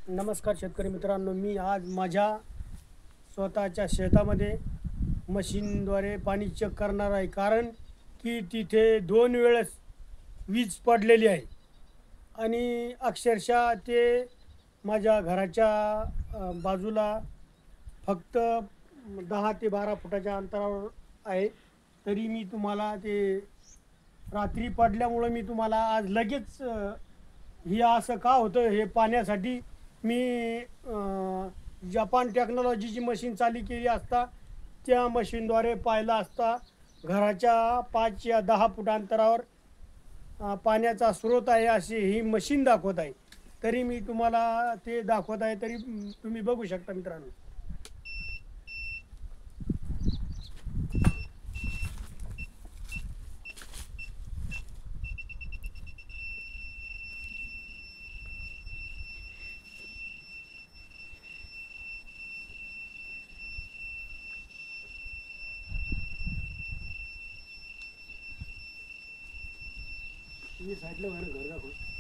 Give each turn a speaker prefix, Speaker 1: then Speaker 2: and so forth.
Speaker 1: नमस्कार शेतकरी मित्रांनो, मी आज माझ्या स्वतःच्या शेतामध्ये मशीनद्वारे पाणी चेक करणार आहे. कारण की तिथे 2 वेळेस वीज पडलेली आहे आणि अक्षरशः ते माझ्या घराच्या बाजूला फक्त 10 ते 12 फुटाच्या अंतरावर आहे. तरी मी तुम्हाला ते रात्री पडल्यामुळं मी तुम्हाला आज लगेच हे असं का होतं हे पाहण्यासाठी मी जपान टेक्नॉलॉजीची मशीन चालू केली असता त्या मशीनद्वारे पाहिलं असता घराच्या 5 या 10 फूट अंतरावर पाण्याचा स्रोत आहे अशी ही मशीन दाखवत आहे. तरी मी तुम्हाला ते दाखवत आहे, तरी तुम्ही बघू शकता मित्रांनो. मी साईडला घर दाखव.